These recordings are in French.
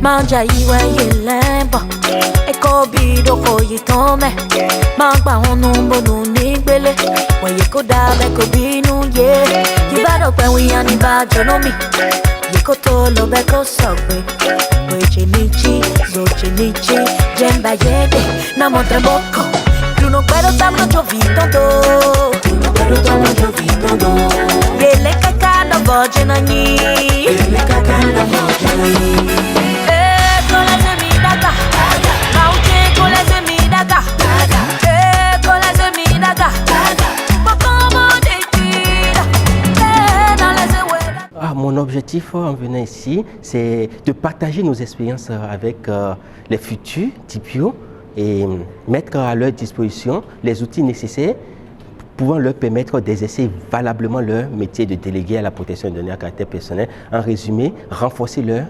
Manja iwe yelemba Eko bido ko yitome Magba onumbo nunigbele Weye ko dabe ko binu ye Yibado pe wiyani ba jonomi Yeko to lobe ko sogbe Weche nichi, zoche nichi Jemba yede, na montre boko Bruno pero tamno jovitondo Bruno pero tamno jovitondo Yele kaka na voje na nyi Yele kaka na voje na nyi Mon objectif en venant ici, c'est de partager nos expériences avec les futurs TPO et mettre à leur disposition les outils nécessaires pouvant leur permettre d'exercer valablement leur métier de délégué à la protection des données à caractère personnel. En résumé, renforcer leur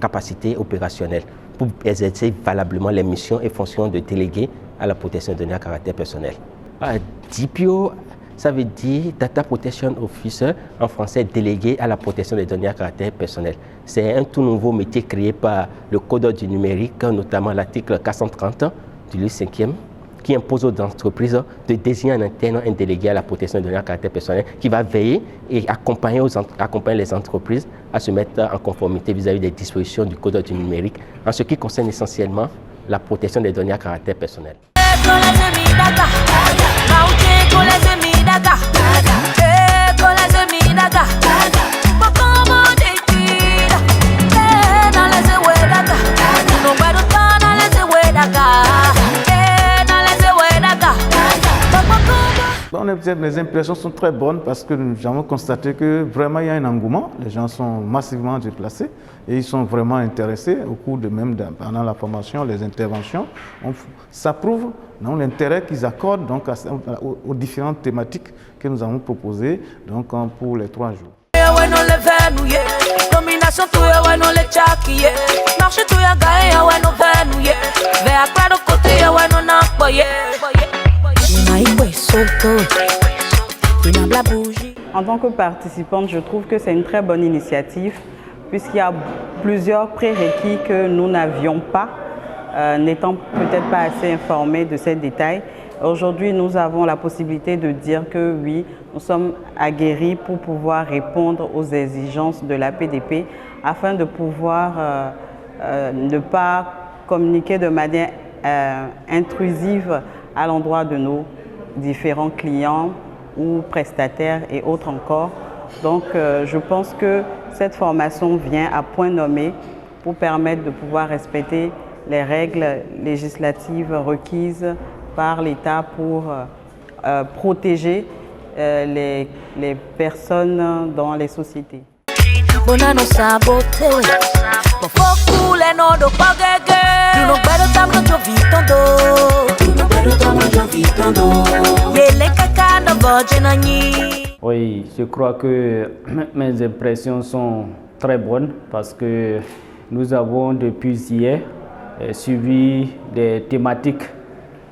capacité opérationnelle pour exercer valablement les missions et fonctions de délégué à la protection des données à caractère personnel. DPO, ça veut dire Data Protection Officer, en français délégué à la protection des données à caractère personnel. C'est un tout nouveau métier créé par le Code du numérique, notamment l'article 430 du livre 5e, qui impose aux entreprises de désigner en interne un délégué à la protection des données à caractère personnel qui va veiller et accompagner les entreprises à se mettre en conformité vis-à-vis des dispositions du Code du numérique en ce qui concerne essentiellement la protection des données à caractère personnel. Les impressions sont très bonnes parce que nous avons constaté que vraiment il y a un engouement, les gens sont massivement déplacés et ils sont vraiment intéressés au cours de même pendant la formation, les interventions. Ça prouve l'intérêt qu'ils accordent donc, aux différentes thématiques que nous avons proposées donc, pour les 3 jours. En tant que participante, je trouve que c'est une très bonne initiative puisqu'il y a plusieurs prérequis que nous n'avions pas, n'étant peut-être pas assez informés de ces détails. Aujourd'hui, nous avons la possibilité de dire que oui, nous sommes aguerris pour pouvoir répondre aux exigences de la PDP afin de pouvoir ne pas communiquer de manière intrusive à l'endroit de nos différents clients ou prestataires et autres encore. Donc je pense que cette formation vient à point nommé pour permettre de pouvoir respecter les règles législatives requises par l'État pour protéger les personnes dans les sociétés. Oui, je crois que mes impressions sont très bonnes parce que nous avons depuis hier suivi des thématiques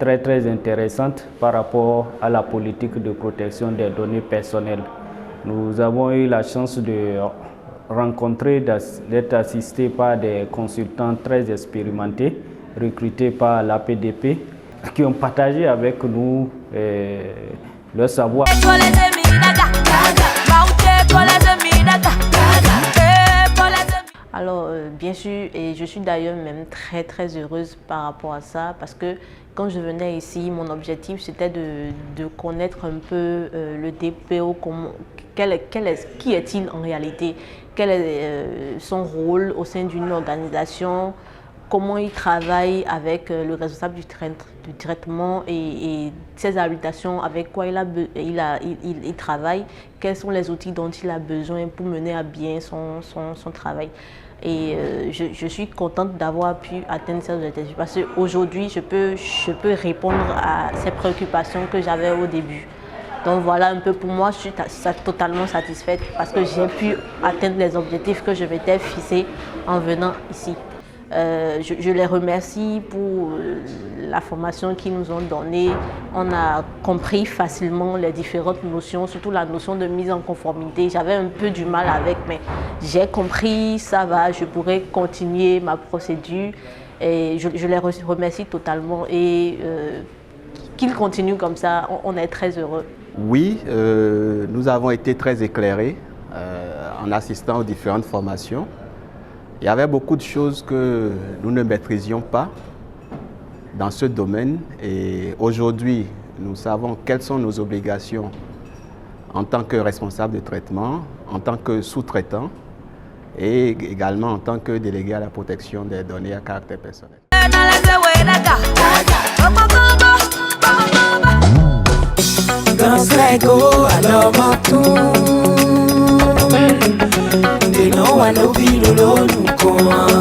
très intéressantes par rapport à la politique de protection des données personnelles. Nous avons eu la chance de rencontrer, d'être assistés par des consultants très expérimentés, recrutés par l'APDP, qui ont partagé avec nous leur savoir. Alors, bien sûr, et je suis d'ailleurs même très heureuse par rapport à ça, parce que quand je venais ici, mon objectif c'était de connaître un peu le DPO, qui est-il en réalité, quel est son rôle au sein d'une organisation, comment il travaille avec le responsable du traitement et ses habilitations, avec quoi il travaille, quels sont les outils dont il a besoin pour mener à bien son travail. Et je suis contente d'avoir pu atteindre ces objectifs parce qu'aujourd'hui, je peux répondre à ces préoccupations que j'avais au début. Donc voilà un peu pour moi, je suis totalement satisfaite parce que j'ai pu atteindre les objectifs que je m'étais fixés en venant ici. Je les remercie pour la formation qu'ils nous ont donnée. On a compris facilement les différentes notions, surtout la notion de mise en conformité. J'avais un peu du mal avec, mais j'ai compris, ça va, je pourrais continuer ma procédure. Et je les remercie totalement et qu'ils continuent comme ça, on est très heureux. Oui, nous avons été très éclairés en assistant aux différentes formations. Il y avait beaucoup de choses que nous ne maîtrisions pas dans ce domaine et aujourd'hui, nous savons quelles sont nos obligations en tant que responsable de traitement, en tant que sous-traitant et également en tant que délégué à la protection des données à caractère personnel. They know I know be no